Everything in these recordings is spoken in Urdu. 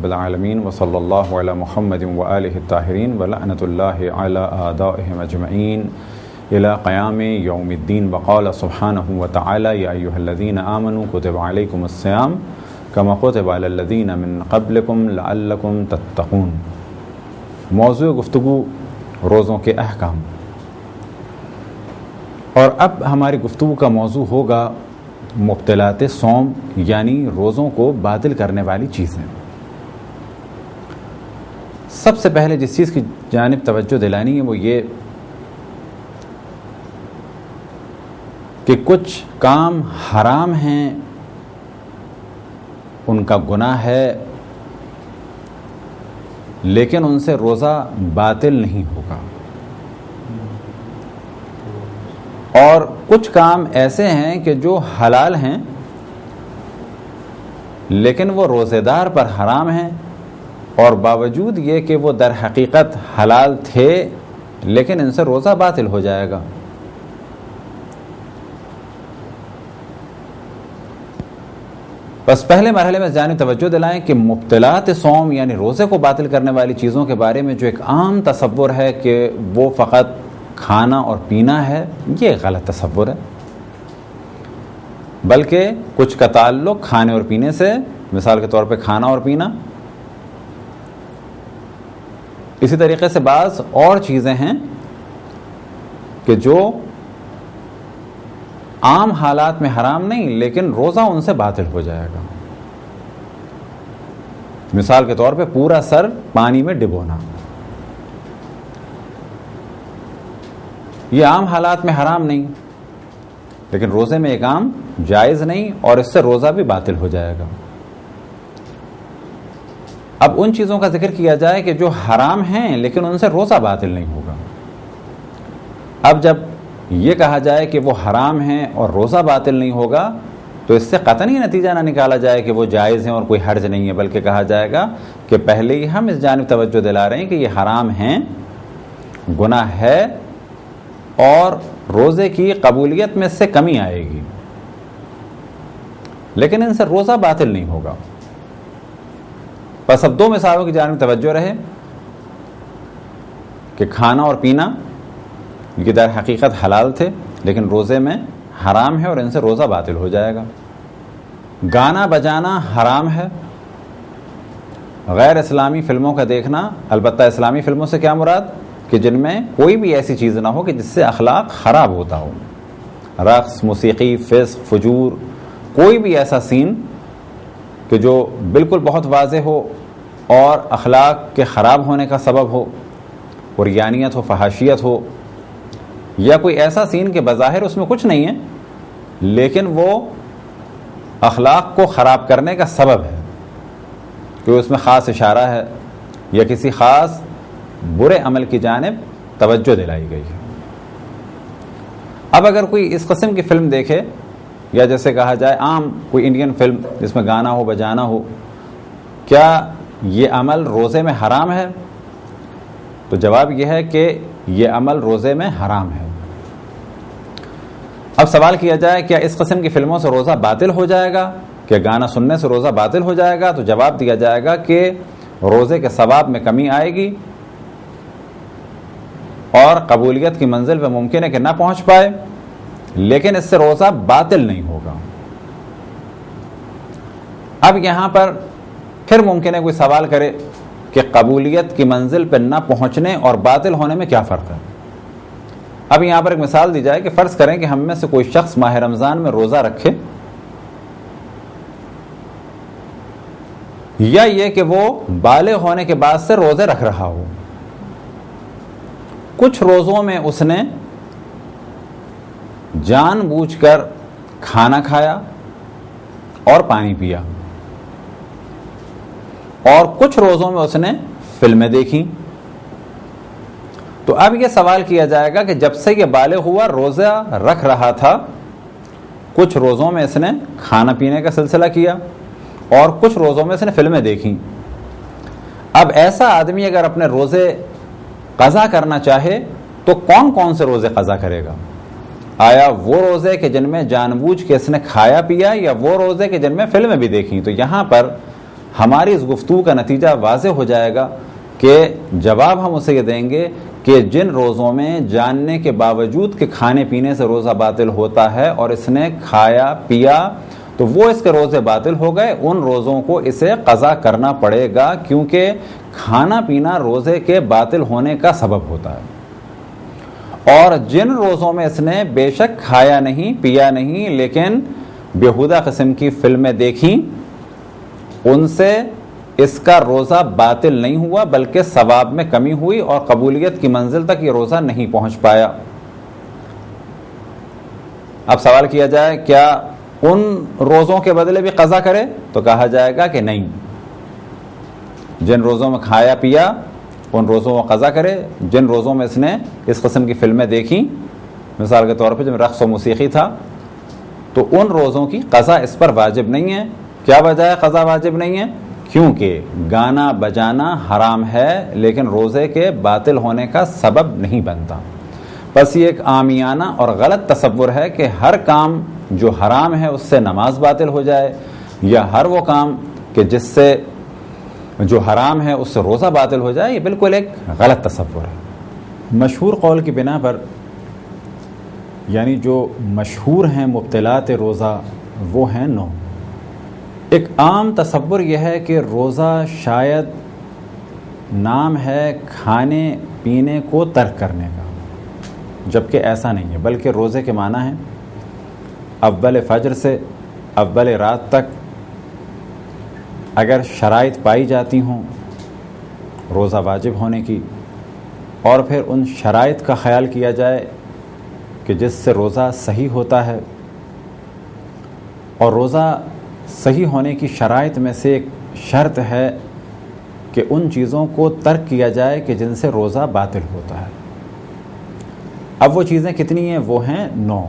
بالعالمین وصلی اللہ علی محمد وآلہ الطاہرین ولعنۃ اللہ علی اعدائہم اجمعین الی قیام یوم الدین وقال سبحانہ وتعالی یا ایہا الذین آمنوا کتب علیکم الصیام کما کتب علی الذین من قبلکم لعلکم تتقون۔ موضوع گفتگو روزوں کے احکام، اور اب ہماری گفتگو کا موضوع ہوگا مبطلات صوم، یعنی روزوں کو باطل کرنے والی چیزیں۔ سب سے پہلے جس چیز کی جانب توجہ دلانی ہے وہ یہ کہ کچھ کام حرام ہیں، ان کا گناہ ہے، لیکن ان سے روزہ باطل نہیں ہوگا، اور کچھ کام ایسے ہیں کہ جو حلال ہیں لیکن وہ روزے دار پر حرام ہیں، اور باوجود یہ کہ وہ در حقیقت حلال تھے لیکن ان سے روزہ باطل ہو جائے گا۔ بس پہلے مرحلے میں جانب توجہ دلائیں کہ مبطلات صوم یعنی روزے کو باطل کرنے والی چیزوں کے بارے میں جو ایک عام تصور ہے کہ وہ فقط کھانا اور پینا ہے، یہ غلط تصور ہے، بلکہ کچھ کا تعلق کھانے اور پینے سے، مثال کے طور پہ کھانا اور پینا، اسی طریقے سے بعض اور چیزیں ہیں کہ جو عام حالات میں حرام نہیں لیکن روزہ ان سے باطل ہو جائے گا۔ مثال کے طور پہ پورا سر پانی میں ڈبونا، یہ عام حالات میں حرام نہیں لیکن روزے میں ایک عام جائز نہیں، اور اس سے روزہ بھی باطل ہو جائے گا۔ اب ان چیزوں کا ذکر کیا جائے کہ جو حرام ہیں لیکن ان سے روزہ باطل نہیں ہوگا۔ اب جب یہ کہا جائے کہ وہ حرام ہیں اور روزہ باطل نہیں ہوگا تو اس سے قطعی نتیجہ نہ نکالا جائے کہ وہ جائز ہیں اور کوئی حرج نہیں ہے، بلکہ کہا جائے گا کہ پہلے ہی ہم اس جانب توجہ دلا رہے ہیں کہ یہ حرام ہیں، گناہ ہے، اور روزے کی قبولیت میں سے کمی آئے گی، لیکن ان سے روزہ باطل نہیں ہوگا۔ بس اب دو مثالوں کی جانب توجہ رہے کہ کھانا اور پینا یہ در حقیقت حلال تھے لیکن روزے میں حرام ہے اور ان سے روزہ باطل ہو جائے گا۔ گانا بجانا حرام ہے، غیر اسلامی فلموں کا دیکھنا، البتہ اسلامی فلموں سے کیا مراد کہ جن میں کوئی بھی ایسی چیز نہ ہو کہ جس سے اخلاق خراب ہوتا ہو، رقص، موسیقی، فسق، فجور، کوئی بھی ایسا سین کہ جو بالکل بہت واضح ہو اور اخلاق کے خراب ہونے کا سبب ہو، عریانیت ہو، فحاشیت ہو، یا کوئی ایسا سین کہ بظاہر اس میں کچھ نہیں ہے لیکن وہ اخلاق کو خراب کرنے کا سبب ہے کہ اس میں خاص اشارہ ہے یا کسی خاص برے عمل کی جانب توجہ دلائی گئی ہے۔ اب اگر کوئی اس قسم کی فلم دیکھے، یا جیسے کہا جائے عام کوئی انڈین فلم جس میں گانا ہو، بجانا ہو، کیا یہ عمل روزے میں حرام ہے؟ تو جواب یہ ہے کہ یہ عمل روزے میں حرام ہے۔ اب سوال کیا جائے کیا اس قسم کی فلموں سے روزہ باطل ہو جائے گا، کہ گانا سننے سے روزہ باطل ہو جائے گا؟ تو جواب دیا جائے گا کہ روزے کے ثواب میں کمی آئے گی اور قبولیت کی منزل پہ ممکن ہے کہ نہ پہنچ پائے، لیکن اس سے روزہ باطل نہیں ہوگا۔ اب یہاں پر پھر ممکن ہے کوئی سوال کرے کہ قبولیت کی منزل پہ نہ پہنچنے اور باطل ہونے میں کیا فرق ہے؟ اب یہاں پر ایک مثال دی جائے کہ فرض کریں کہ ہم میں سے کوئی شخص ماہ رمضان میں روزہ رکھے، یا یہ کہ وہ بالغ ہونے کے بعد سے روزے رکھ رہا ہو، کچھ روزوں میں اس نے جان بوجھ کر کھانا کھایا اور پانی پیا، اور کچھ روزوں میں اس نے فلمیں دیکھی، تو اب یہ سوال کیا جائے گا کہ جب سے یہ بالغ ہوا روزہ رکھ رہا تھا، کچھ روزوں میں اس نے کھانا پینے کا سلسلہ کیا اور کچھ روزوں میں اس نے فلمیں دیکھی، اب ایسا آدمی اگر اپنے روزے قضا کرنا چاہے تو کون کون سے روزے قضا کرے گا؟ آیا وہ روزے کہ جن میں جان بوجھ کے اس نے کھایا پیا، یا وہ روزے کہ جن میں فلمیں بھی دیکھیں؟ تو یہاں پر ہماری اس گفتگو کا نتیجہ واضح ہو جائے گا کہ جواب ہم اسے یہ دیں گے کہ جن روزوں میں جاننے کے باوجود کہ کھانے پینے سے روزہ باطل ہوتا ہے اور اس نے کھایا پیا تو وہ اس کے روزے باطل ہو گئے، ان روزوں کو اسے قضا کرنا پڑے گا، کیونکہ کھانا پینا روزے کے باطل ہونے کا سبب ہوتا ہے۔ اور جن روزوں میں اس نے بے شک کھایا نہیں پیا نہیں لیکن بیہودہ قسم کی فلمیں دیکھیں، ان سے اس کا روزہ باطل نہیں ہوا بلکہ ثواب میں کمی ہوئی اور قبولیت کی منزل تک یہ روزہ نہیں پہنچ پایا۔ اب سوال کیا جائے کیا ان روزوں کے بدلے بھی قضا کرے؟ تو کہا جائے گا کہ نہیں، جن روزوں میں کھایا پیا ان روزوں میں قضا کرے، جن روزوں میں اس نے اس قسم کی فلمیں دیکھیں، مثال کے طور پہ جب رقص و موسیقی تھا، تو ان روزوں کی قضا اس پر واجب نہیں ہے۔ کیا وجہ ہے قضا واجب نہیں ہے؟ کیونکہ گانا بجانا حرام ہے لیکن روزے کے باطل ہونے کا سبب نہیں بنتا۔ بس یہ ایک عامیانہ اور غلط تصور ہے کہ ہر کام جو حرام ہے اس سے نماز باطل ہو جائے، یا ہر وہ کام کہ جس سے جو حرام ہے اس سے روزہ باطل ہو جائے، یہ بالکل ایک غلط تصور ہے۔ مشہور قول کی بنا پر، یعنی جو مشہور ہیں مبطلات روزہ وہ ہیں 9۔ ایک عام تصور یہ ہے کہ روزہ شاید نام ہے کھانے پینے کو ترک کرنے کا، جبکہ ایسا نہیں ہے، بلکہ روزے کے معنی ہیں اول فجر سے اول رات تک اگر شرائط پائی جاتی ہوں روزہ واجب ہونے کی، اور پھر ان شرائط کا خیال کیا جائے کہ جس سے روزہ صحیح ہوتا ہے، اور روزہ صحیح ہونے کی شرائط میں سے ایک شرط ہے کہ ان چیزوں کو ترک کیا جائے کہ جن سے روزہ باطل ہوتا ہے۔ اب وہ چیزیں کتنی ہیں؟ وہ ہیں 9۔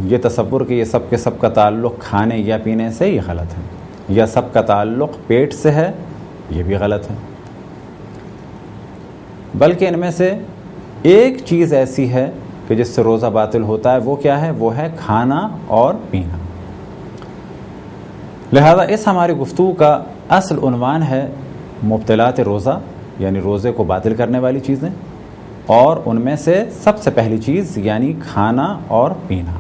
یہ تصور کہ یہ سب کے سب کا تعلق کھانے یا پینے سے، یہ غلط ہے، یا سب کا تعلق پیٹ سے ہے، یہ بھی غلط ہے، بلکہ ان میں سے ایک چیز ایسی ہے کہ جس سے روزہ باطل ہوتا ہے، وہ کیا ہے؟ وہ ہے کھانا اور پینا۔ لہذا اس ہماری گفتگو کا اصل عنوان ہے مبطلات روزہ، یعنی روزے کو باطل کرنے والی چیزیں، اور ان میں سے سب سے پہلی چیز یعنی کھانا اور پینا۔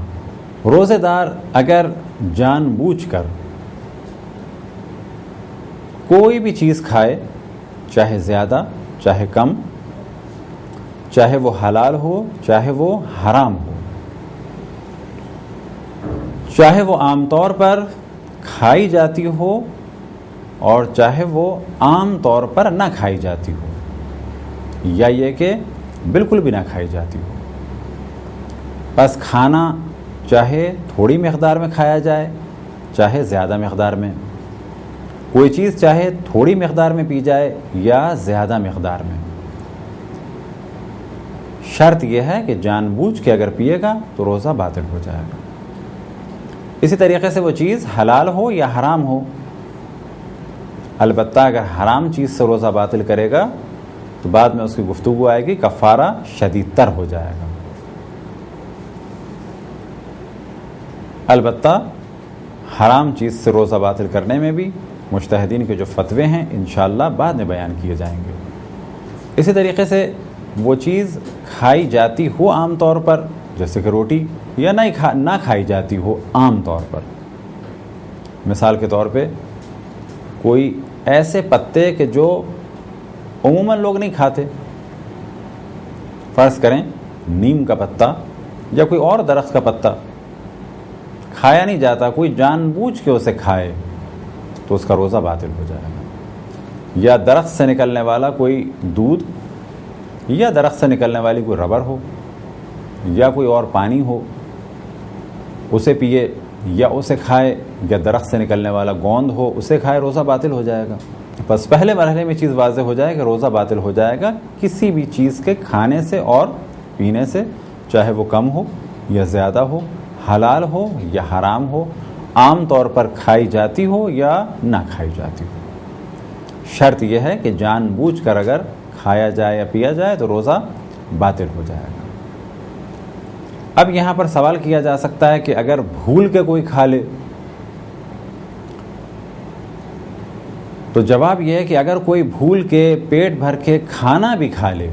روزے دار اگر جان بوجھ کر کوئی بھی چیز کھائے، چاہے زیادہ چاہے کم، چاہے وہ حلال ہو چاہے وہ حرام ہو، چاہے وہ عام طور پر کھائی جاتی ہو اور چاہے وہ عام طور پر نہ کھائی جاتی ہو، یا یہ کہ بالکل بھی نہ کھائی جاتی ہو، بس کھانا چاہے تھوڑی مقدار میں کھایا جائے چاہے زیادہ مقدار میں، کوئی چیز چاہے تھوڑی مقدار میں پی جائے یا زیادہ مقدار میں، شرط یہ ہے کہ جان بوجھ کے اگر پیے گا تو روزہ باطل ہو جائے گا۔ اسی طریقے سے وہ چیز حلال ہو یا حرام ہو، البتہ اگر حرام چیز سے روزہ باطل کرے گا تو بعد میں اس کی گفتگو آئے گی، کفارہ شدید تر ہو جائے گا۔ البتہ حرام چیز سے روزہ باطل کرنے میں بھی مجتہدین کے جو فتوے ہیں انشاءاللہ بعد میں بیان کیے جائیں گے۔ اسی طریقے سے وہ چیز کھائی جاتی ہو عام طور پر، جیسے کہ روٹی، یا نہ کھائی جاتی ہو عام طور پر، مثال کے طور پہ کوئی ایسے پتے کہ جو عموماً لوگ نہیں کھاتے، فرض کریں نیم کا پتا یا کوئی اور درخت کا پتا کھایا نہیں جاتا، کوئی جان بوجھ کے اسے کھائے تو اس کا روزہ باطل ہو جائے گا۔ یا درخت سے نکلنے والا کوئی دودھ، یا درخت سے نکلنے والی کوئی ربڑ ہو، یا کوئی اور پانی ہو، اسے پیے یا اسے کھائے، یا درخت سے نکلنے والا گوند ہو اسے کھائے، روزہ باطل ہو جائے گا۔ بس پہلے مرحلے میں چیز واضح ہو جائے کہ روزہ باطل ہو جائے گا کسی بھی چیز کے کھانے سے اور پینے سے، چاہے وہ کم ہو یا زیادہ ہو، حلال ہو یا حرام ہو، عام طور پر کھائی جاتی ہو یا نہ کھائی جاتی ہو۔ شرط یہ ہے کہ جان بوجھ کر اگر کھایا جائے یا پیا جائے تو روزہ باطل ہو جائے گا۔ اب یہاں پر سوال کیا جا سکتا ہے کہ اگر بھول کے کوئی کھا لے تو جواب یہ ہے کہ اگر کوئی بھول کے پیٹ بھر کے کھانا بھی کھا لے،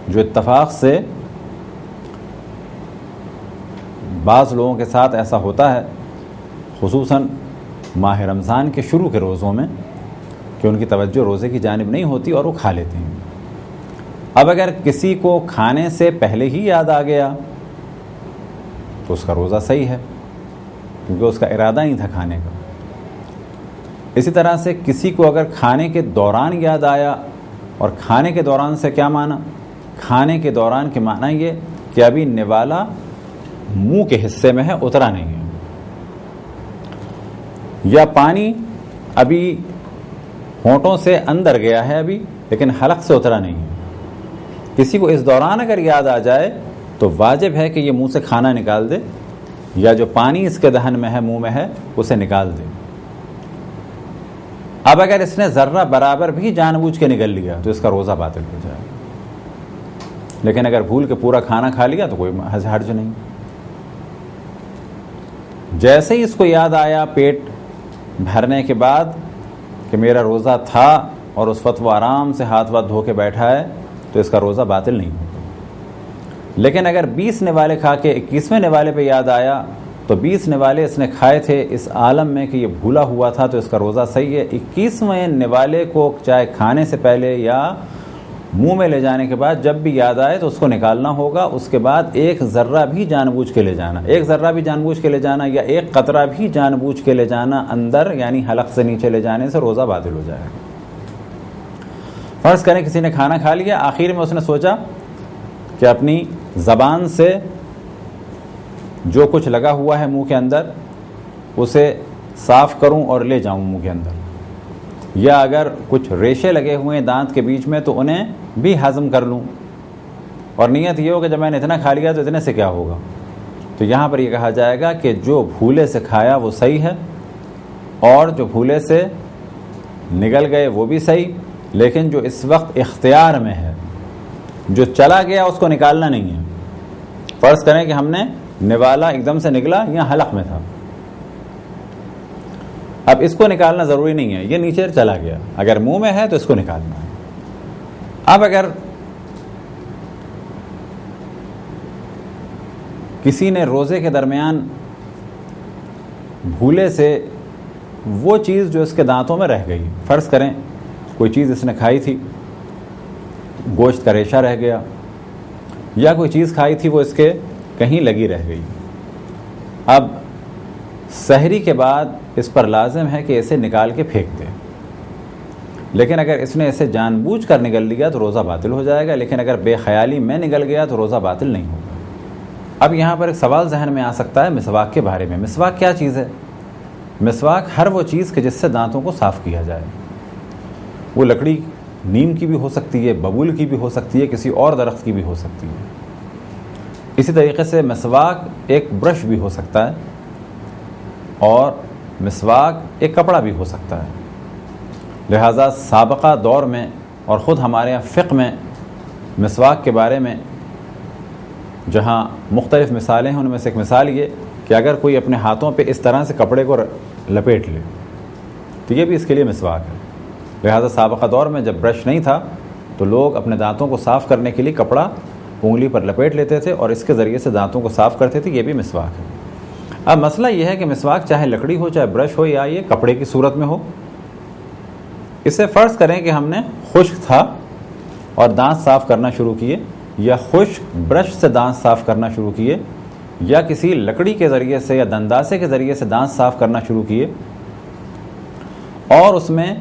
جو اتفاق سے بعض لوگوں کے ساتھ ایسا ہوتا ہے، خصوصاً ماہ رمضان کے شروع کے روزوں میں، کہ ان کی توجہ روزے کی جانب نہیں ہوتی اور وہ کھا لیتے ہیں۔ اب اگر کسی کو کھانے سے پہلے ہی یاد آ گیا تو اس کا روزہ صحیح ہے، کیونکہ اس کا ارادہ نہیں تھا کھانے کا۔ اسی طرح سے کسی کو اگر کھانے کے دوران یاد آیا، اور کھانے کے دوران سے کیا معنی؟ کھانے کے دوران کے معنی یہ کہ ابھی نوالا منہ کے حصے میں ہے، اترا نہیں ہے، یا پانی ابھی ہونٹوں سے اندر گیا ہے ابھی لیکن حلق سے اترا نہیں ہے۔ کسی کو اس دوران اگر یاد آ جائے تو واجب ہے کہ یہ منہ سے کھانا نکال دے، یا جو پانی اس کے دہن میں ہے، منہ میں ہے، اسے نکال دے۔ اب اگر اس نے ذرہ برابر بھی جان بوجھ کے نکل لیا تو اس کا روزہ باطل ہو جائے گا، لیکن اگر بھول کے پورا کھانا کھا لیا تو کوئی حرج نہیں۔ جیسے ہی اس کو یاد آیا پیٹ بھرنے کے بعد کہ میرا روزہ تھا، اور اس وقت وہ آرام سے ہاتھ واتھ دھو کے بیٹھا ہے، تو اس کا روزہ باطل نہیں ہوگا۔ لیکن اگر 20 نوالے کھا کے 21ویں نوالے پہ یاد آیا تو 20 نوالے اس نے کھائے تھے اس عالم میں کہ یہ بھولا ہوا تھا، تو اس کا روزہ صحیح ہے۔ 21ویں نوالے کو چاہے کھانے سے پہلے یا منہ میں لے جانے کے بعد جب بھی یاد آئے تو اس کو نکالنا ہوگا۔ اس کے بعد ایک ذرہ بھی جان بوجھ کے لے جانا، ایک ذرہ بھی جان بوجھ کے لے جانا، یا ایک قطرہ بھی جان بوجھ کے لے جانا اندر، یعنی حلق سے نیچے لے جانے سے روزہ باطل ہو جائے گا۔ فرض کریں کسی نے کھانا کھا لیا، آخر میں اس نے سوچا کہ اپنی زبان سے جو کچھ لگا ہوا ہے منہ کے اندر اسے صاف کروں اور لے جاؤں منہ کے اندر، یا اگر کچھ ریشے لگے ہوئے ہیں دانت کے بیچ میں تو انہیں بھی ہضم کر لوں، اور نیت یہ ہو کہ جب میں نے اتنا کھا لیا تو اتنے سے کیا ہوگا۔ تو یہاں پر یہ کہا جائے گا کہ جو بھولے سے کھایا وہ صحیح ہے، اور جو بھولے سے نگل گئے وہ بھی صحیح، لیکن جو اس وقت اختیار میں ہے، جو چلا گیا اس کو نکالنا نہیں ہے۔ فرض کریں کہ ہم نے نوالا ایک دم سے نکلا یا حلق میں تھا، اب اس کو نکالنا ضروری نہیں ہے، یہ نیچے چلا گیا، اگر منہ میں ہے تو اس کو نکالنا ہے۔ اب اگر کسی نے روزے کے درمیان بھولے سے وہ چیز جو اس کے دانتوں میں رہ گئی، فرض کریں کوئی چیز اس نے کھائی تھی، گوشت کا ریشہ رہ گیا، یا کوئی چیز کھائی تھی وہ اس کے کہیں لگی رہ گئی، اب سحری کے بعد اس پر لازم ہے کہ اسے نکال کے پھینک دے، لیکن اگر اس نے اسے جان بوجھ کر نگل لیا تو روزہ باطل ہو جائے گا، لیکن اگر بے خیالی میں نگل گیا تو روزہ باطل نہیں ہوگا۔ اب یہاں پر ایک سوال ذہن میں آ سکتا ہے مسواک کے بارے میں۔ مسواک کیا چیز ہے؟ مسواک ہر وہ چیز کہ جس سے دانتوں کو صاف کیا جائے، وہ لکڑی نیم کی بھی ہو سکتی ہے، ببول کی بھی ہو سکتی ہے، کسی اور درخت کی بھی ہو سکتی ہے۔ اسی طریقے سے مسواک ایک برش بھی ہو سکتا ہے، اور مسواک ایک کپڑا بھی ہو سکتا ہے۔ لہٰذا سابقہ دور میں اور خود ہمارے یہاں فقہ میں مسواک کے بارے میں جہاں مختلف مثالیں ہیں، ان میں سے ایک مثال یہ کہ اگر کوئی اپنے ہاتھوں پہ اس طرح سے کپڑے کو لپیٹ لے تو یہ بھی اس کے لیے مسواک ہے۔ لہٰذا سابقہ دور میں جب برش نہیں تھا تو لوگ اپنے دانتوں کو صاف کرنے کے لیے کپڑا انگلی پر لپیٹ لیتے تھے اور اس کے ذریعے سے دانتوں کو صاف کرتے تھے، یہ بھی مسواک ہے۔ اب مسئلہ یہ ہے کہ مسواک چاہے لکڑی ہو، چاہے برش ہو، یا یہ کپڑے کی صورت میں ہو، اسے فرض کریں کہ ہم نے خشک تھا اور دانت صاف کرنا شروع کیے، یا خشک برش سے دانت صاف کرنا شروع کیے، یا کسی لکڑی کے ذریعے سے یا دنداسے کے ذریعے سے دانت صاف کرنا شروع کیے، اور اس میں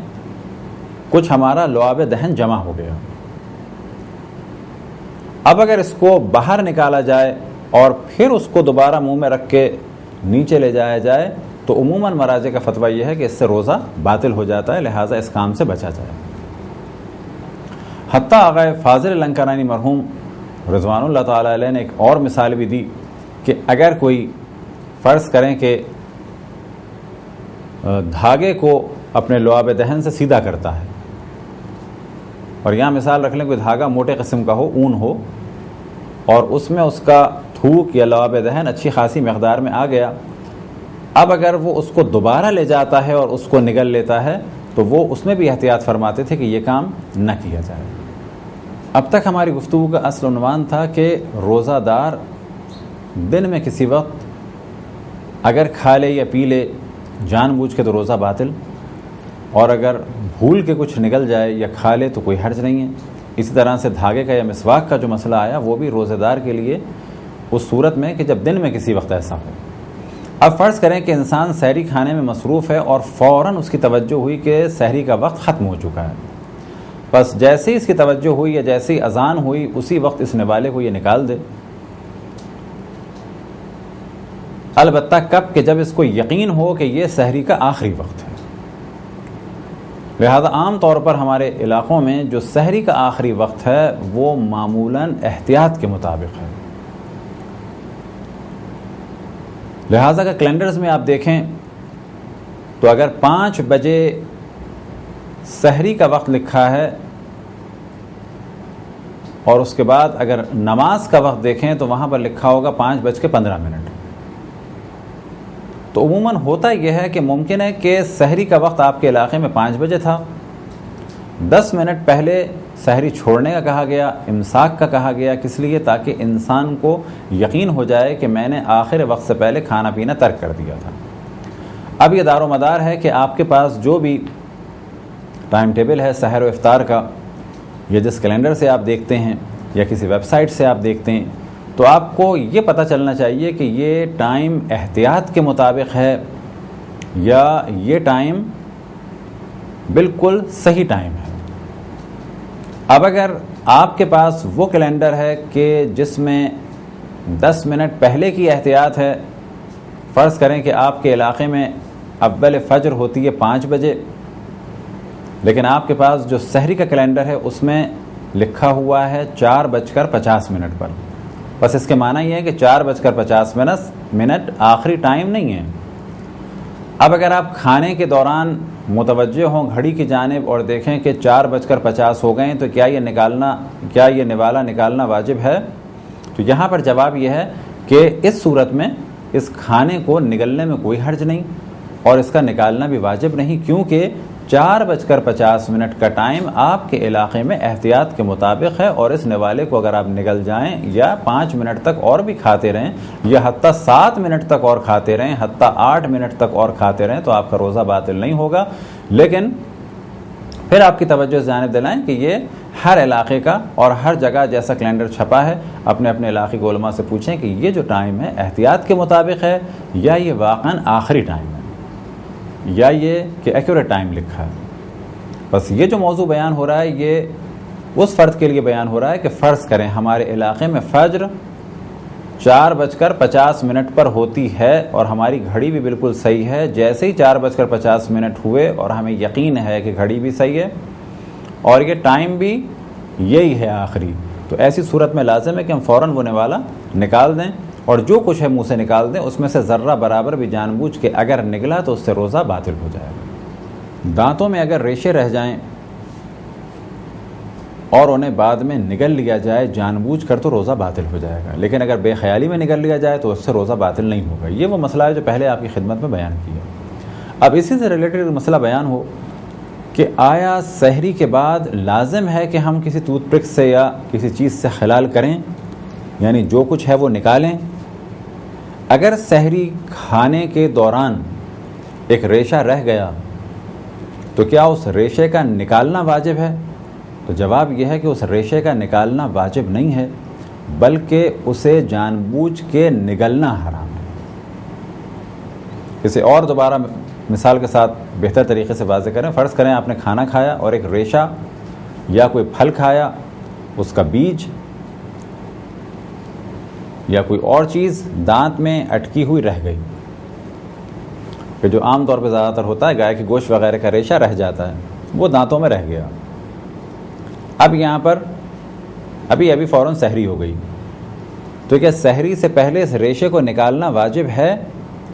کچھ ہمارا لعاب دہن جمع ہو گیا۔ اب اگر اس کو باہر نکالا جائے اور پھر اس کو دوبارہ منہ میں رکھ کے نیچے لے جایا جائے تو عموماً مراجع کا فتویٰ یہ ہے کہ اس سے روزہ باطل ہو جاتا ہے، لہٰذا اس کام سے بچا جائے۔ حتیٰ آقا فاضل لنکرانی مرحوم رضوان اللہ تعالیٰ علیہ نے ایک اور مثال بھی دی کہ اگر کوئی فرض کریں کہ دھاگے کو اپنے لعاب دہن سے سیدھا کرتا ہے، اور یہاں مثال رکھ لیں کوئی دھاگا موٹے قسم کا ہو، اون ہو، اور اس میں اس کا تھوک یا لعاب دہن اچھی خاصی مقدار میں آ گیا، اب اگر وہ اس کو دوبارہ لے جاتا ہے اور اس کو نگل لیتا ہے تو وہ اس میں بھی احتیاط فرماتے تھے کہ یہ کام نہ کیا جائے۔ اب تک ہماری گفتگو کا اصل عنوان تھا کہ روزہ دار دن میں کسی وقت اگر کھا لے یا پی لے جان بوجھ کے تو روزہ باطل، اور اگر بھول کے کچھ نکل جائے یا کھا لے تو کوئی حرج نہیں ہے۔ اسی طرح سے دھاگے کا یا مسواک کا جو مسئلہ آیا وہ بھی روزہ دار کے لیے اس صورت میں کہ جب دن میں کسی وقت ایسا ہو۔ اب فرض کریں کہ انسان سحری کھانے میں مصروف ہے اور فوراً اس کی توجہ ہوئی کہ سحری کا وقت ختم ہو چکا ہے، بس جیسے ہی اس کی توجہ ہوئی یا جیسے ہی اذان ہوئی اسی وقت اس نوالے کو یہ نکال دے، البتہ کب کہ جب اس کو یقین ہو کہ یہ سحری کا آخری وقت ہے۔ لہذا عام طور پر ہمارے علاقوں میں جو سحری کا آخری وقت ہے وہ معمولاً احتیاط کے مطابق ہے۔ لہذا اگر کیلنڈرز میں آپ دیکھیں تو اگر 5 بجے سحری کا وقت لکھا ہے اور اس کے بعد اگر نماز کا وقت دیکھیں تو وہاں پر لکھا ہوگا 5:15۔ تو عموماً ہوتا یہ ہے کہ ممکن ہے کہ سحری کا وقت آپ کے علاقے میں 5 بجے تھا، 10 منٹ پہلے سحری چھوڑنے کا کہا گیا، امساک کا کہا گیا، کس لیے؟ تاکہ انسان کو یقین ہو جائے کہ میں نے آخر وقت سے پہلے کھانا پینا ترک کر دیا تھا۔ اب یہ دار و مدار ہے کہ آپ کے پاس جو بھی ٹائم ٹیبل ہے سحر و افطار کا، یا جس کیلنڈر سے آپ دیکھتے ہیں یا کسی ویب سائٹ سے آپ دیکھتے ہیں، تو آپ کو یہ پتہ چلنا چاہیے کہ یہ ٹائم احتیاط کے مطابق ہے یا یہ ٹائم بالکل صحیح ٹائم ہے۔ اب اگر آپ کے پاس وہ کیلنڈر ہے کہ جس میں 10 منٹ پہلے کی احتیاط ہے، فرض کریں کہ آپ کے علاقے میں اول فجر ہوتی ہے 5 بجے، لیکن آپ کے پاس جو سحری کا کیلنڈر ہے اس میں لکھا ہوا ہے 4:50 پر، بس اس کے معنی یہ ہے کہ 4:50 آخری ٹائم نہیں ہے۔ اب اگر آپ کھانے کے دوران متوجہ ہوں گھڑی کی جانب اور دیکھیں کہ 4:50 ہو گئے تو کیا یہ نوالا نکالنا واجب ہے؟ تو یہاں پر جواب یہ ہے کہ اس صورت میں اس کھانے کو نگلنے میں کوئی حرج نہیں اور اس کا نکالنا بھی واجب نہیں، کیونکہ 4:50 کا ٹائم آپ کے علاقے میں احتیاط کے مطابق ہے، اور اس نوالے کو اگر آپ نگل جائیں یا 5 منٹ تک اور بھی کھاتے رہیں یا حتیٰ 7 منٹ تک اور کھاتے رہیں، حتیٰ 8 منٹ تک اور کھاتے رہیں، تو آپ کا روزہ باطل نہیں ہوگا۔ لیکن پھر آپ کی توجہ اس جانب دلائیں کہ یہ ہر علاقے کا اور ہر جگہ جیسا کیلنڈر چھپا ہے، اپنے اپنے علاقے کے علماء سے پوچھیں کہ یہ جو ٹائم ہے احتیاط کے مطابق ہے یا یہ واقعاً آخری ٹائم ہے، یا یہ کہ ایکوریٹ ٹائم لکھا ہے۔ بس یہ جو موضوع بیان ہو رہا ہے یہ اس فرد کے لیے بیان ہو رہا ہے کہ فرض کریں ہمارے علاقے میں فجر 4:50 پر ہوتی ہے اور ہماری گھڑی بھی بالکل صحیح ہے، جیسے ہی 4:50 ہوئے اور ہمیں یقین ہے کہ گھڑی بھی صحیح ہے اور یہ ٹائم بھی یہی ہے آخری، تو ایسی صورت میں لازم ہے کہ ہم فوراً وہ نوالا نکال دیں اور جو کچھ ہے منہ سے نکال دیں، اس میں سے ذرہ برابر بھی جان بوجھ کے اگر نکلا تو اس سے روزہ باطل ہو جائے گا۔ دانتوں میں اگر ریشے رہ جائیں اور انہیں بعد میں نگل لیا جائے جان بوجھ کر تو روزہ باطل ہو جائے گا، لیکن اگر بے خیالی میں نگل لیا جائے تو اس سے روزہ باطل نہیں ہوگا۔ یہ وہ مسئلہ ہے جو پہلے آپ کی خدمت میں بیان کیا۔ اب اسی سے ریلیٹڈ مسئلہ بیان ہو کہ آیا سحری کے بعد لازم ہے کہ ہم کسی ٹوتھ پک سے یا کسی چیز سے خلال کریں، یعنی جو کچھ ہے وہ نکالیں؟ اگر سحری کھانے کے دوران ایک ریشہ رہ گیا تو کیا اس ریشے کا نکالنا واجب ہے؟ تو جواب یہ ہے کہ اس ریشے کا نکالنا واجب نہیں ہے، بلکہ اسے جان بوجھ کے نگلنا حرام ہے۔ اسے اور دوبارہ مثال کے ساتھ بہتر طریقے سے واضح کریں۔ فرض کریں آپ نے کھانا کھایا اور ایک ریشہ یا کوئی پھل کھایا، اس کا بیج یا کوئی اور چیز دانت میں اٹکی ہوئی رہ گئی، کہ جو عام طور پہ زیادہ تر ہوتا ہے گائے کے گوشت وغیرہ کا ریشہ رہ جاتا ہے، وہ دانتوں میں رہ گیا۔ اب یہاں پر ابھی فوراً سحری ہو گئی، تو کیا سحری سے پہلے اس ریشے کو نکالنا واجب ہے؟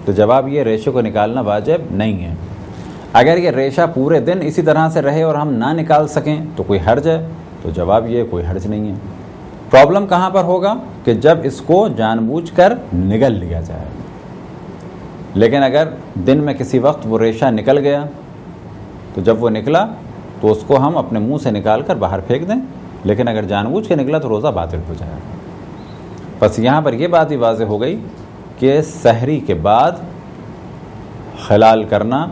تو جواب یہ ریشے کو نکالنا واجب نہیں ہے۔ اگر یہ ریشہ پورے دن اسی طرح سے رہے اور ہم نہ نکال سکیں تو کوئی حرج ہے؟ تو جواب یہ کوئی حرج نہیں ہے۔ پرابلم کہاں پر ہوگا؟ کہ جب اس کو جان بوجھ کر نگل لیا جائے۔ لیکن اگر دن میں کسی وقت وہ ریشہ نکل گیا تو جب وہ نکلا تو اس کو ہم اپنے منہ سے نکال کر باہر پھینک دیں، لیکن اگر جان بوجھ کے نکلا تو روزہ باطل ہو جائے گا۔ بس یہاں پر یہ بات بھی واضح ہو گئی کہ سحری کے بعد خلال کرنا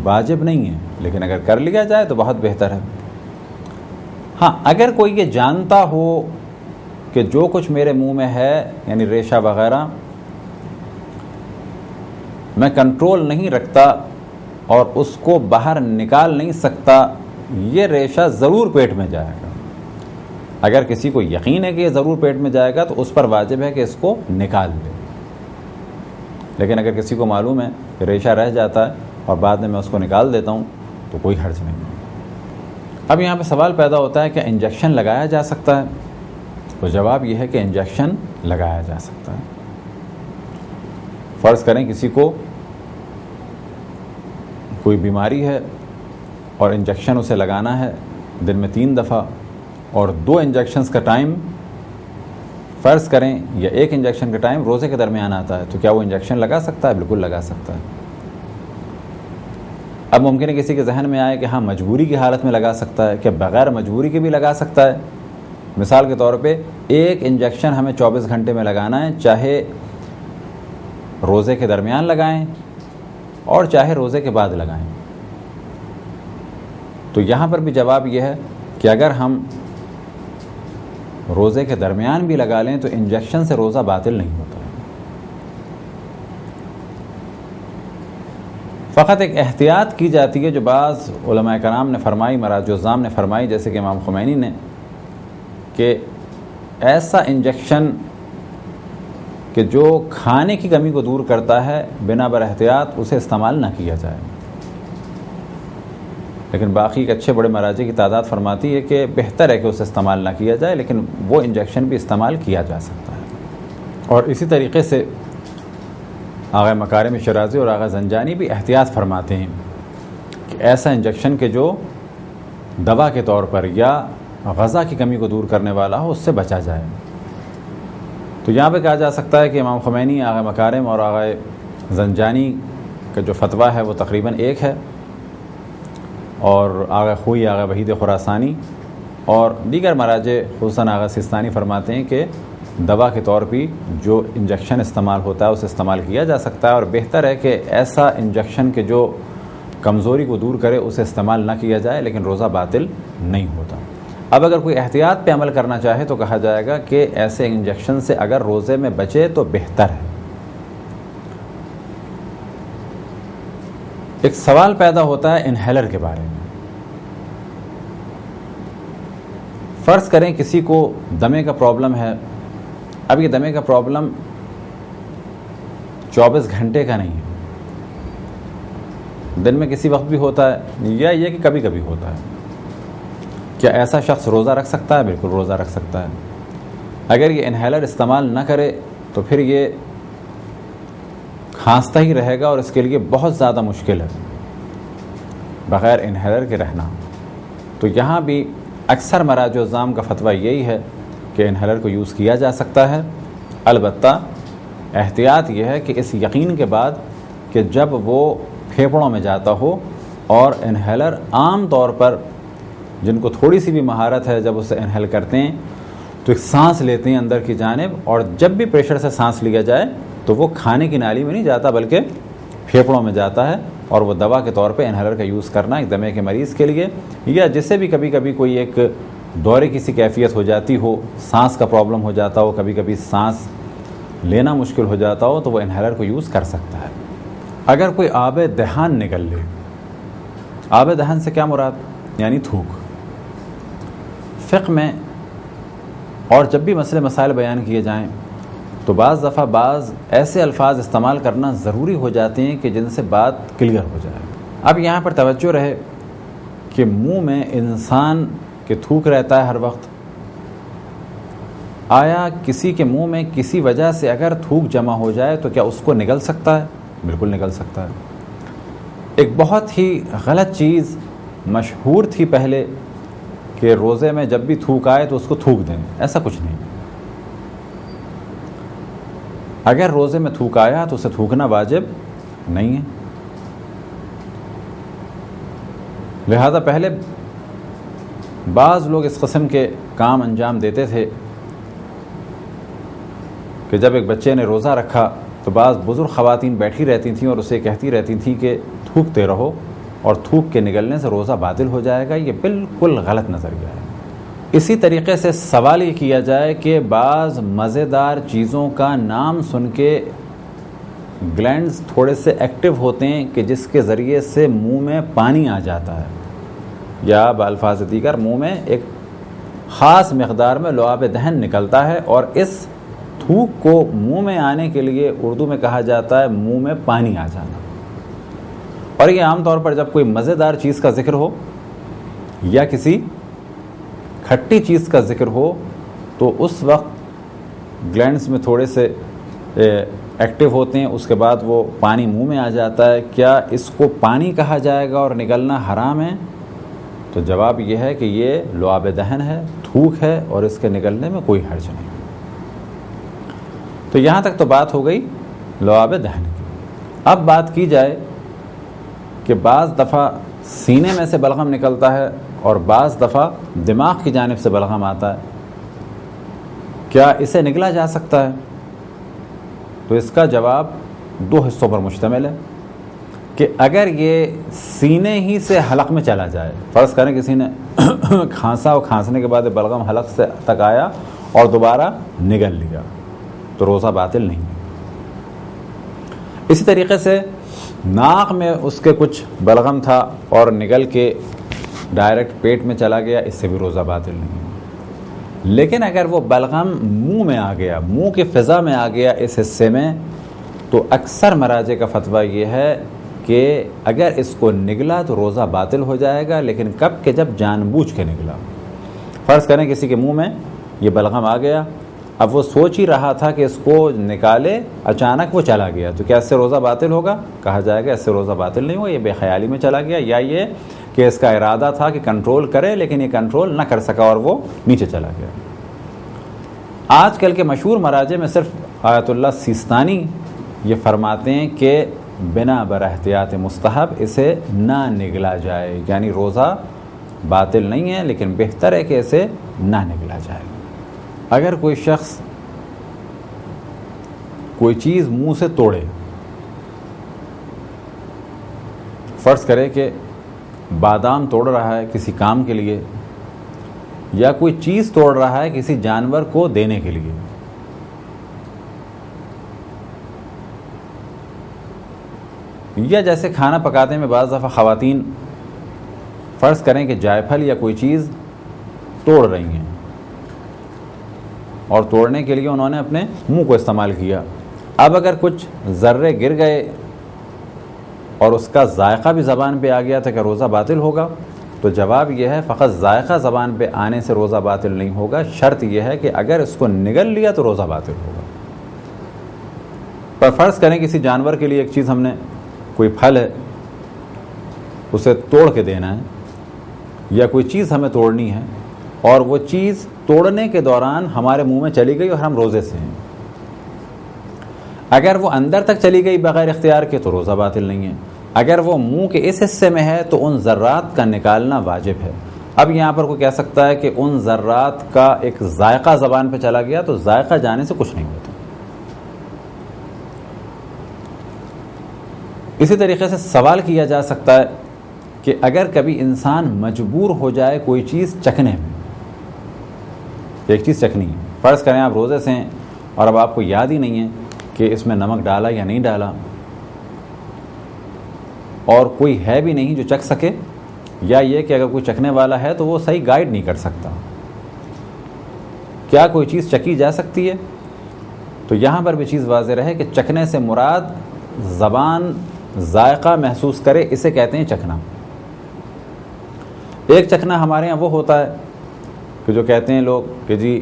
واجب نہیں ہے، لیکن اگر کر لیا جائے تو بہت بہتر ہے۔ ہاں، اگر کوئی یہ جانتا ہو کہ جو کچھ میرے منہ میں ہے یعنی ریشہ وغیرہ میں کنٹرول نہیں رکھتا اور اس کو باہر نکال نہیں سکتا، یہ ریشہ ضرور پیٹ میں جائے گا، اگر کسی کو یقین ہے کہ یہ ضرور پیٹ میں جائے گا تو اس پر واجب ہے کہ اس کو نکال دے۔ لیکن اگر کسی کو معلوم ہے کہ ریشہ رہ جاتا ہے اور بعد میں اس کو نکال دیتا ہوں تو کوئی حرج نہیں ہے۔ اب یہاں پہ سوال پیدا ہوتا ہے کہ انجیکشن لگایا جا سکتا ہے؟ تو جواب یہ ہے کہ انجیکشن لگایا جا سکتا ہے۔ فرض کریں کسی کو کوئی بیماری ہے اور انجیکشن اسے لگانا ہے دن میں 3 دفعہ، اور 2 انجیکشنز کا ٹائم فرض کریں یا 1 انجیکشن کا ٹائم روزے کے درمیان آتا ہے، تو کیا وہ انجیکشن لگا سکتا ہے؟ بالکل لگا سکتا ہے۔ اب ممکن ہے کسی کے ذہن میں آئے کہ ہاں مجبوری کی حالت میں لگا سکتا ہے، کہ بغیر مجبوری کے بھی لگا سکتا ہے؟ مثال کے طور پہ 1 انجیکشن ہمیں 24 گھنٹے میں لگانا ہے، چاہے روزے کے درمیان لگائیں اور چاہے روزے کے بعد لگائیں۔ تو یہاں پر بھی جواب یہ ہے کہ اگر ہم روزے کے درمیان بھی لگا لیں تو انجیکشن سے روزہ باطل نہیں ہوتا ہے۔ فقط ایک احتیاط کی جاتی ہے جو بعض علماء کرام نے فرمائی، مراجع الزام نے فرمائی، جیسے کہ امام خمینی نے، کہ ایسا انجیکشن کہ جو کھانے کی کمی کو دور کرتا ہے بنا بر احتیاط اسے استعمال نہ کیا جائے۔ لیکن باقی اچھے بڑے مراجع کی تعداد فرماتی ہے کہ بہتر ہے کہ اسے استعمال نہ کیا جائے، لیکن وہ انجیکشن بھی استعمال کیا جا سکتا ہے۔ اور اسی طریقے سے آغا مکارم شرازی اور آغا زنجانی بھی احتیاط فرماتے ہیں کہ ایسا انجیکشن کہ جو دوا کے طور پر یا غذا کی کمی کو دور کرنے والا ہو اس سے بچا جائے۔ تو یہاں پہ کہا جا سکتا ہے کہ امام خمینی، آغا مکارم اور آغا زنجانی کا جو فتویٰ ہے وہ تقریباً ایک ہے، اور آغا خوئی، آغا وحید خراسانی اور دیگر مراجع خصوصاً آغا سیستانی فرماتے ہیں کہ دوا کے طور پہ جو انجیکشن استعمال ہوتا ہے اسے استعمال کیا جا سکتا ہے، اور بہتر ہے کہ ایسا انجیکشن کہ جو کمزوری کو دور کرے اسے استعمال نہ کیا جائے، لیکن روزہ باطل نہیں ہوتا۔ اب اگر کوئی احتیاط پہ عمل کرنا چاہے تو کہا جائے گا کہ ایسے انجیکشن سے اگر روزے میں بچے تو بہتر ہے۔ ایک سوال پیدا ہوتا ہے انہیلر کے بارے میں۔ فرض کریں کسی کو دمے کا پرابلم ہے، اب یہ دمے کا پرابلم 24 گھنٹے کا نہیں ہے، دن میں کسی وقت بھی ہوتا ہے یا یہ کہ کبھی کبھی ہوتا ہے، کیا ایسا شخص روزہ رکھ سکتا ہے؟ بالکل روزہ رکھ سکتا ہے۔ اگر یہ انہیلر استعمال نہ کرے تو پھر یہ کھانستا ہی رہے گا اور اس کے لیے بہت زیادہ مشکل ہے بغیر انہیلر کے رہنا۔ تو یہاں بھی اکثر مراجع الزام کا فتویٰ یہی ہے کہ انہیلر کو یوز کیا جا سکتا ہے، البتہ احتیاط یہ ہے کہ اس یقین کے بعد کہ جب وہ پھیپھڑوں میں جاتا ہو، اور انہیلر عام طور پر جن کو تھوڑی سی بھی مہارت ہے جب اسے انہیل کرتے ہیں تو ایک سانس لیتے ہیں اندر کی جانب، اور جب بھی پریشر سے سانس لیا جائے تو وہ کھانے کی نالی میں نہیں جاتا بلکہ پھیپھڑوں میں جاتا ہے، اور وہ دوا کے طور پہ انہیلر کا یوز کرنا ایک دمے کے مریض کے لیے، یا جسے بھی کبھی کبھی کوئی ایک دورے کی سی کیفیت ہو جاتی ہو، سانس کا پرابلم ہو جاتا ہو، کبھی کبھی سانس لینا مشکل ہو جاتا ہو، تو وہ انہیلر کو یوز کر سکتا ہے۔ اگر کوئی آب دہان نکل لے، آب دہان سے کیا مراد؟ یعنی تھوک۔ فقہ میں اور جب بھی مسئلے مسائل بیان کیے جائیں تو بعض دفعہ بعض ایسے الفاظ استعمال کرنا ضروری ہو جاتے ہیں کہ جن سے بات کلیئر ہو جائے۔ اب یہاں پر توجہ رہے کہ منہ میں انسان کے تھوک رہتا ہے ہر وقت، آیا کسی کے منہ میں کسی وجہ سے اگر تھوک جمع ہو جائے تو کیا اس کو نگل سکتا ہے؟ بالکل نگل سکتا ہے۔ ایک بہت ہی غلط چیز مشہور تھی پہلے کہ روزے میں جب بھی تھوک آئے تو اس کو تھوک دیں، ایسا کچھ نہیں۔ اگر روزے میں تھوک آیا تو اسے تھوکنا واجب نہیں ہے۔ لہذا پہلے بعض لوگ اس قسم کے کام انجام دیتے تھے کہ جب ایک بچے نے روزہ رکھا تو بعض بزرگ خواتین بیٹھی رہتی تھیں اور اسے کہتی رہتی تھیں کہ تھوکتے رہو اور تھوک کے نگلنے سے روزہ باطل ہو جائے گا. یہ بالکل غلط نظریہ ہے. اسی طریقے سے سوال یہ کیا جائے کہ بعض مزیدار چیزوں کا نام سن کے گلینڈز تھوڑے سے ایکٹیو ہوتے ہیں کہ جس کے ذریعے سے منہ میں پانی آ جاتا ہے، یا بالفاظ دیگر منہ میں ایک خاص مقدار میں لعاب دہن نکلتا ہے، اور اس تھوک کو منہ میں آنے کے لیے اردو میں کہا جاتا ہے منہ میں پانی آ جانا. اور یہ عام طور پر جب کوئی مزیدار چیز کا ذکر ہو یا کسی کھٹی چیز کا ذکر ہو تو اس وقت گلینڈز میں تھوڑے سے ایکٹیو ہوتے ہیں، اس کے بعد وہ پانی منہ میں آ جاتا ہے. کیا اس کو پانی کہا جائے گا اور نگلنا حرام ہے؟ تو جواب یہ ہے کہ یہ لعاب دہن ہے، تھوک ہے، اور اس کے نگلنے میں کوئی حرج نہیں. تو یہاں تک تو بات ہو گئی لعاب دہن کی. اب بات کی جائے کہ بعض دفعہ سینے میں سے بلغم نکلتا ہے اور بعض دفعہ دماغ کی جانب سے بلغم آتا ہے، کیا اسے نگلا جا سکتا ہے؟ تو اس کا جواب دو حصوں پر مشتمل ہے کہ اگر یہ سینے ہی سے حلق میں چلا جائے، فرض کریں کسی نے کھانسا اور کھانسنے کے بعد بلغم حلق سے تک آیا اور دوبارہ نگل لیا تو روزہ باطل نہیں ہے. اسی طریقے سے ناک میں اس کے کچھ بلغم تھا اور نگل کے ڈائریکٹ پیٹ میں چلا گیا، اس سے بھی روزہ باطل نہیں ہے. لیکن اگر وہ بلغم منہ میں آ گیا، منہ کی فضا میں آ گیا اس حصے میں، تو اکثر مراجع کا فتویٰ یہ ہے کہ اگر اس کو نگلا تو روزہ باطل ہو جائے گا. لیکن کب کہ جب جان بوجھ کے نگلا. فرض کریں کسی کے منہ میں یہ بلغم آ گیا، اب وہ سوچ ہی رہا تھا کہ اس کو نکالے، اچانک وہ چلا گیا، تو کیا اس سے روزہ باطل ہوگا؟ کہا جائے گا اس سے روزہ باطل نہیں ہوگا، یہ بے خیالی میں چلا گیا، یا یہ کہ اس کا ارادہ تھا کہ کنٹرول کرے لیکن یہ کنٹرول نہ کر سکا اور وہ نیچے چلا گیا. آج کل کے مشہور مراجع میں صرف آیت اللہ سیستانی یہ فرماتے ہیں کہ بنا بر احتیاط مستحب اسے نہ نگلا جائے، یعنی روزہ باطل نہیں ہے لیکن بہتر ہے کہ اسے نہ نگلا جائے. اگر کوئی شخص کوئی چیز منہ سے توڑے، فرض کرے کہ بادام توڑ رہا ہے کسی کام کے لیے، یا کوئی چیز توڑ رہا ہے کسی جانور کو دینے کے لیے، یا جیسے کھانا پکاتے میں بعض دفعہ خواتین فرض کریں کہ جائے پھل یا کوئی چیز توڑ رہی ہیں اور توڑنے کے لیے انہوں نے اپنے منہ کو استعمال کیا. اب اگر کچھ ذرے گر گئے اور اس کا ذائقہ بھی زبان پہ آ گیا تو کیا روزہ باطل ہوگا؟ تو جواب یہ ہے فقط ذائقہ زبان پہ آنے سے روزہ باطل نہیں ہوگا، شرط یہ ہے کہ اگر اس کو نگل لیا تو روزہ باطل ہوگا. پر فرض کریں کسی جانور کے لیے ایک چیز ہم نے، کوئی پھل ہے اسے توڑ کے دینا ہے، یا کوئی چیز ہمیں توڑنی ہے اور وہ چیز توڑنے کے دوران ہمارے منہ میں چلی گئی اور ہم روزے سے ہیں، اگر وہ اندر تک چلی گئی بغیر اختیار کے تو روزہ باطل نہیں ہے. اگر وہ منہ کے اس حصے میں ہے تو ان ذرات کا نکالنا واجب ہے. اب یہاں پر کوئی کہہ سکتا ہے کہ ان ذرات کا ایک ذائقہ زبان پہ چلا گیا تو ذائقہ جانے سے کچھ نہیں ہوتا. اسی طریقے سے سوال کیا جا سکتا ہے کہ اگر کبھی انسان مجبور ہو جائے کوئی چیز چکھنے میں، ایک چیز چکھنی ہے، فرض کریں آپ روزے سے ہیں اور اب آپ کو یاد ہی نہیں ہے کہ اس میں نمک ڈالا یا نہیں ڈالا، اور کوئی ہے بھی نہیں جو چکھ سکے، یا یہ کہ اگر کوئی چکھنے والا ہے تو وہ صحیح گائیڈ نہیں کر سکتا، کیا کوئی چیز چکی جا سکتی ہے؟ تو یہاں پر بھی چیز واضح رہے کہ چکھنے سے مراد زبان ذائقہ محسوس کرے، اسے کہتے ہیں چکھنا. ایک چکھنا ہمارے ہاں وہ ہوتا ہے کہ جو کہتے ہیں لوگ کہ جی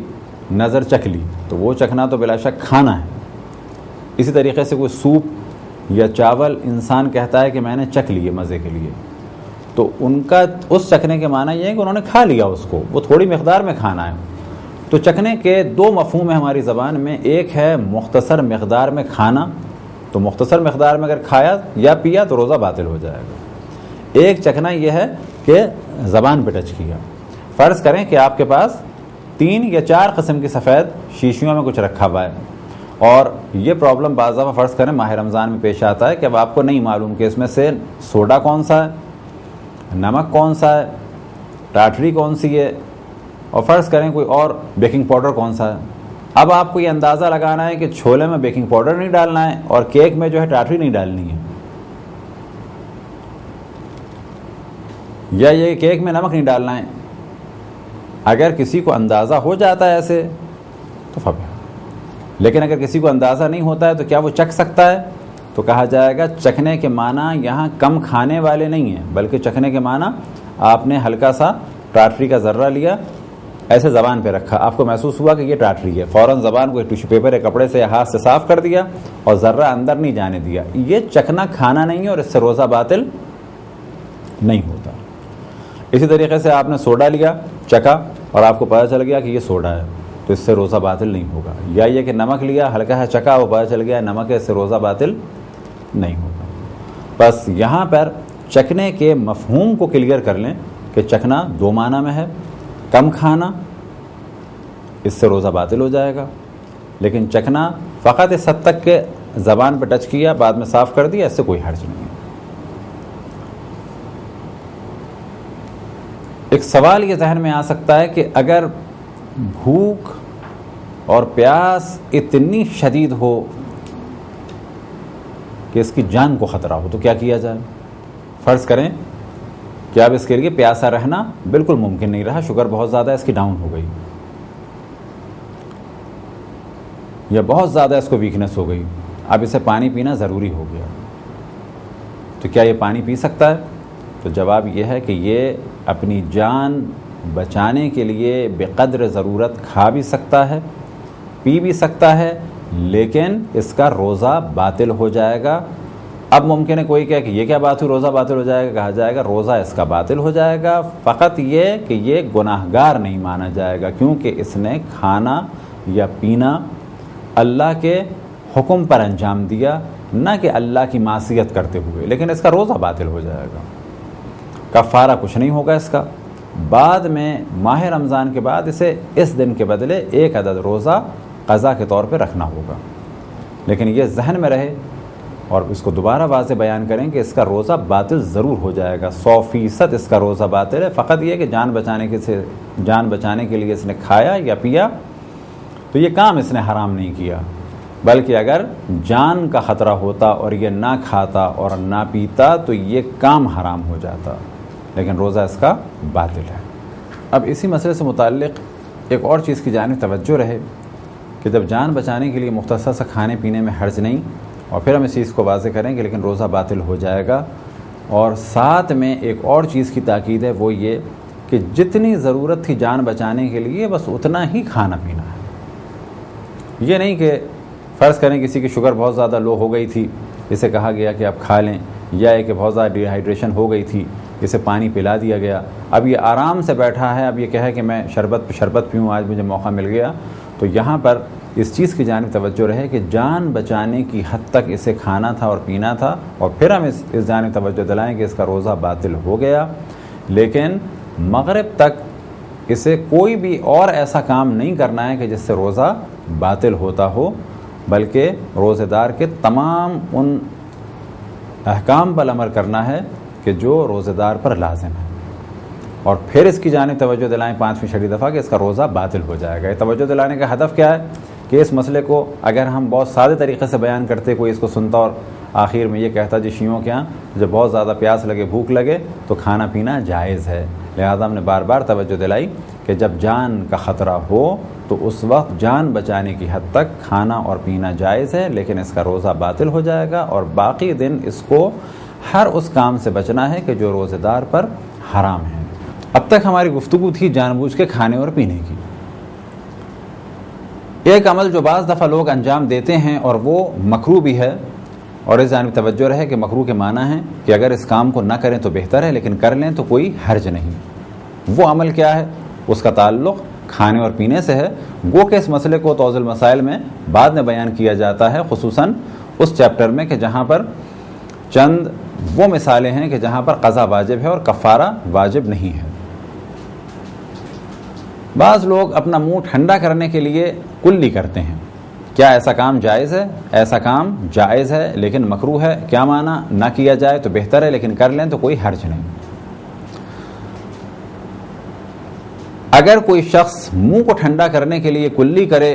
نظر چکھ لی، تو وہ چکھنا تو بلا شک کھانا ہے. اسی طریقے سے کوئی سوپ یا چاول انسان کہتا ہے کہ میں نے چکھ لیے مزے کے لیے، تو ان کا اس چکھنے کے معنی یہ ہے کہ انہوں نے کھا لیا اس کو، وہ تھوڑی مقدار میں کھانا ہے. تو چکھنے کے دو مفہوم ہیں ہماری زبان میں، ایک ہے مختصر مقدار میں کھانا، تو مختصر مقدار میں اگر کھایا یا پیا تو روزہ باطل ہو جائے گا. ایک چکھنا یہ ہے کہ زبان پہ ٹچ کیا. فرض کریں کہ آپ کے پاس 3 یا 4 قسم کی سفید شیشیوں میں کچھ رکھا ہوا ہے, اور یہ پرابلم بعض دفعہ فرض کریں ماہ رمضان میں پیش آتا ہے کہ اب آپ کو نہیں معلوم کہ اس میں سے سوڈا کون سا ہے, نمک کون سا ہے, ٹاٹری کون سی ہے, اور فرض کریں کوئی اور بیکنگ پاؤڈر کون سا ہے. اب آپ کو یہ اندازہ لگانا ہے کہ چھولے میں بیکنگ پاؤڈر نہیں ڈالنا ہے اور کیک میں جو ہے ٹاٹری نہیں ڈالنی ہے, یا یہ کیک میں نمک نہیں ڈالنا ہے. اگر کسی کو اندازہ ہو جاتا ہے ایسے تو فبہ, لیکن اگر کسی کو اندازہ نہیں ہوتا ہے تو کیا وہ چکھ سکتا ہے؟ تو کہا جائے گا چکھنے کے معنی یہاں کم کھانے والے نہیں ہیں, بلکہ چکھنے کے معنی آپ نے ہلکا سا ٹاٹری کا ذرہ لیا, ایسے زبان پہ رکھا, آپ کو محسوس ہوا کہ یہ ٹاٹری ہے, فوراً زبان کو ٹیشو پیپر یا کپڑے سے یا ہاتھ سے صاف کر دیا اور ذرہ اندر نہیں جانے دیا. یہ چکھنا کھانا نہیں ہے اور اس سے روزہ باطل نہیں ہوتا. اسی طریقے سے آپ نے سوڈا لیا, چکھا, اور آپ کو پتہ چل گیا کہ یہ سوڈا ہے, تو اس سے روزہ باطل نہیں ہوگا. یا یہ کہ نمک لیا, ہلکا ہے چکھا, وہ پتہ چل گیا نمک ہے, اس سے روزہ باطل نہیں ہوگا. بس یہاں پر چکھنے کے مفہوم کو کلیئر کر لیں کہ چکھنا 2 معنی میں ہے, کم کھانا, اس سے روزہ باطل ہو جائے گا, لیکن چکھنا فقط اس حد تک کہ زبان پہ ٹچ کیا بعد میں صاف کر دیا, اس سے کوئی حرج نہیں ہے. ایک سوال یہ ذہن میں آ سکتا ہے کہ اگر بھوک اور پیاس اتنی شدید ہو کہ اس کی جان کو خطرہ ہو تو کیا کیا جائے؟ فرض کریں کہ اب اس کے لیے پیاسا رہنا بالکل ممکن نہیں رہا, شوگر بہت زیادہ اس کی ڈاؤن ہو گئی, یا بہت زیادہ اس کو ویکنس ہو گئی, اب اسے پانی پینا ضروری ہو گیا, تو کیا یہ پانی پی سکتا ہے؟ تو جواب یہ ہے کہ یہ اپنی جان بچانے کے لیے بقدر ضرورت کھا بھی سکتا ہے, پی بھی سکتا ہے, لیکن اس کا روزہ باطل ہو جائے گا. اب ممکن ہے کوئی کہے کہ یہ کیا بات ہوئی, روزہ باطل ہو جائے گا. کہا جائے گا روزہ اس کا باطل ہو جائے گا, فقط یہ کہ یہ گناہگار نہیں مانا جائے گا, کیونکہ اس نے کھانا یا پینا اللہ کے حکم پر انجام دیا, نہ کہ اللہ کی معصیت کرتے ہوئے, لیکن اس کا روزہ باطل ہو جائے گا. کفارہ کچھ نہیں ہوگا اس کا. بعد میں ماہ رمضان کے بعد اسے اس دن کے بدلے 1 عدد روزہ قضا کے طور پہ رکھنا ہوگا. لیکن یہ ذہن میں رہے اور اس کو دوبارہ واضح بیان کریں کہ اس کا روزہ باطل ضرور ہو جائے گا, 100% اس کا روزہ باطل ہے. فقط یہ کہ جان بچانے کے لیے اس نے کھایا یا پیا تو یہ کام اس نے حرام نہیں کیا, بلکہ اگر جان کا خطرہ ہوتا اور یہ نہ کھاتا اور نہ پیتا تو یہ کام حرام ہو جاتا, لیکن روزہ اس کا باطل ہے. اب اسی مسئلے سے متعلق ایک اور چیز کی جانب توجہ رہے کہ جب جان بچانے کے لیے مختصر سا کھانے پینے میں حرج نہیں, اور پھر ہم اس چیز کو واضح کریں کہ لیکن روزہ باطل ہو جائے گا, اور ساتھ میں ایک اور چیز کی تاکید ہے, وہ یہ کہ جتنی ضرورت تھی جان بچانے کے لیے بس اتنا ہی کھانا پینا ہے. یہ نہیں کہ فرض کریں کسی کی شوگر بہت زیادہ لو ہو گئی تھی, اسے کہا گیا کہ آپ کھا لیں, یا ہے کہ بہت زیادہ ڈی ہائیڈریشن ہو گئی تھی, اسے پانی پلا دیا گیا, اب یہ آرام سے بیٹھا ہے, اب یہ کہے کہ میں شربت پیوں, آج مجھے موقع مل گیا. تو یہاں پر اس چیز کی جانب توجہ رہے کہ جان بچانے کی حد تک اسے کھانا تھا اور پینا تھا, اور پھر ہم اس جانب توجہ دلائیں کہ اس کا روزہ باطل ہو گیا, لیکن مغرب تک اسے کوئی بھی اور ایسا کام نہیں کرنا ہے کہ جس سے روزہ باطل ہوتا ہو, بلکہ روزے دار کے تمام ان احکام پر عمل کرنا ہے کہ جو روزے دار پر لازم ہے, اور پھر اس کی جانب توجہ دلائیں 5ویں 6 دفعہ کہ اس کا روزہ باطل ہو جائے گا. یہ توجہ دلانے کا ہدف کیا ہے کہ اس مسئلے کو اگر ہم بہت سادے طریقے سے بیان کرتے, کوئی اس کو سنتا اور آخر میں یہ کہتا جی شیعوں کے یہاں جب بہت زیادہ پیاس لگے, بھوک لگے تو کھانا پینا جائز ہے. لہذا ہم نے بار بار توجہ دلائی کہ جب جان کا خطرہ ہو تو اس وقت جان بچانے کی حد تک کھانا اور پینا جائز ہے, لیکن اس کا روزہ باطل ہو جائے گا, اور باقی دن اس کو ہر اس کام سے بچنا ہے کہ جو روزے دار پر حرام ہے. اب تک ہماری گفتگو تھی جان بوجھ کے کھانے اور پینے کی. ایک عمل جو بعض دفعہ لوگ انجام دیتے ہیں اور وہ مکروہ بھی ہے, اور اس جانب توجہ رہے کہ مکروہ کے معنی ہے کہ اگر اس کام کو نہ کریں تو بہتر ہے, لیکن کر لیں تو کوئی حرج نہیں. وہ عمل کیا ہے؟ اس کا تعلق کھانے اور پینے سے ہے. گو کہ اس مسئلے کو توضیح المسائل میں بعد میں بیان کیا جاتا ہے, خصوصاً اس چیپٹر میں کہ جہاں پر چند وہ مثالیں ہیں کہ جہاں پر قضا واجب ہے اور کفارہ واجب نہیں ہے۔ بعض لوگ اپنا منہ ٹھنڈا کرنے کے لیے کلی کرتے ہیں۔ کیا ایسا کام جائز ہے؟ ایسا کام جائز ہے لیکن مکروہ ہے۔ کیا معنی؟ نہ کیا جائے تو بہتر ہے، لیکن کر لیں تو کوئی حرج نہیں۔ اگر کوئی شخص منہ کو ٹھنڈا کرنے کے لیے کلی کرے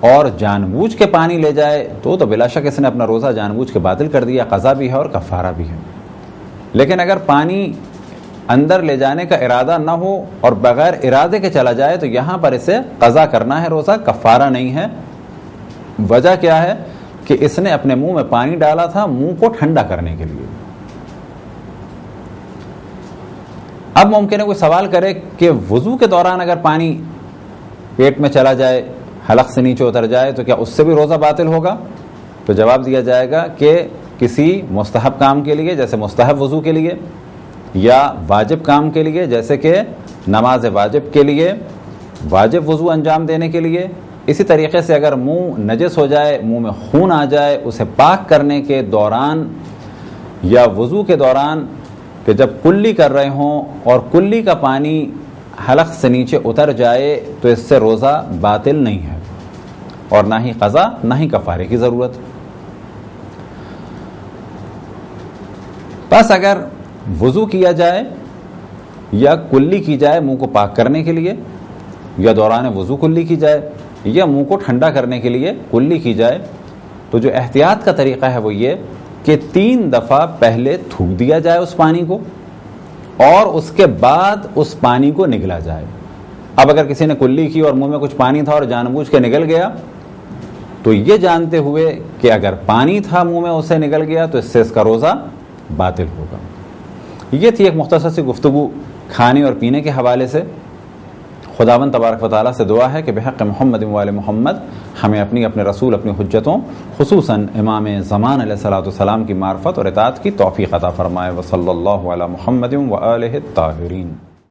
اور جان بوجھ کے پانی لے جائے تو بلا شک اس نے اپنا روزہ جان بوجھ کے باطل کر دیا، قضا بھی ہے اور کفارہ بھی ہے۔ لیکن اگر پانی اندر لے جانے کا ارادہ نہ ہو اور بغیر ارادے کے چلا جائے تو یہاں پر اسے قضا کرنا ہے، روزہ کفارہ نہیں ہے۔ وجہ کیا ہے کہ اس نے اپنے منہ میں پانی ڈالا تھا منہ کو ٹھنڈا کرنے کے لیے۔ اب ممکن ہے کوئی سوال کرے کہ وضو کے دوران اگر پانی پیٹ میں چلا جائے، حلق سے نیچے اتر جائے تو کیا اس سے بھی روزہ باطل ہوگا؟ تو جواب دیا جائے گا کہ کسی مستحب کام کے لیے جیسے مستحب وضو کے لیے، یا واجب کام کے لیے جیسے کہ نماز واجب کے لیے واجب وضو انجام دینے کے لیے، اسی طریقے سے اگر منہ نجس ہو جائے، منہ میں خون آ جائے، اسے پاک کرنے کے دوران یا وضو کے دوران کہ جب کلی کر رہے ہوں اور کلی کا پانی حلق سے نیچے اتر جائے تو اس سے روزہ باطل نہیں ہے اور نہ ہی قضا نہ ہی کفارے کی ضرورت۔ بس اگر وضو کیا جائے یا کلی کی جائے منہ کو پاک کرنے کے لیے، یا دوران وضو کلی کی جائے یا منہ کو ٹھنڈا کرنے کے لیے کلی کی جائے، تو جو احتیاط کا طریقہ ہے وہ یہ کہ 3 دفعہ پہلے تھوک دیا جائے اس پانی کو اور اس کے بعد اس پانی کو نگلا جائے۔ اب اگر کسی نے کلی کی اور منہ میں کچھ پانی تھا اور جان بوجھ کے نگل گیا تو یہ جانتے ہوئے کہ اگر پانی تھا منہ میں اسے نگل گیا تو اس سے اس کا روزہ باطل ہوگا۔ یہ تھی ایک مختصر سی گفتگو کھانے اور پینے کے حوالے سے۔ خداوند تبارک و تعالیٰ سے دعا ہے کہ بحق محمد و آل محمد ہمیں اپنے رسول اپنی حجتوں خصوصاً امام زمان علیہ الصلوۃ والسلام کی معرفت اور اطاعت کی توفیق عطا فرمائے۔ وصلی اللہ علی محمد و آلہ الطاہرین۔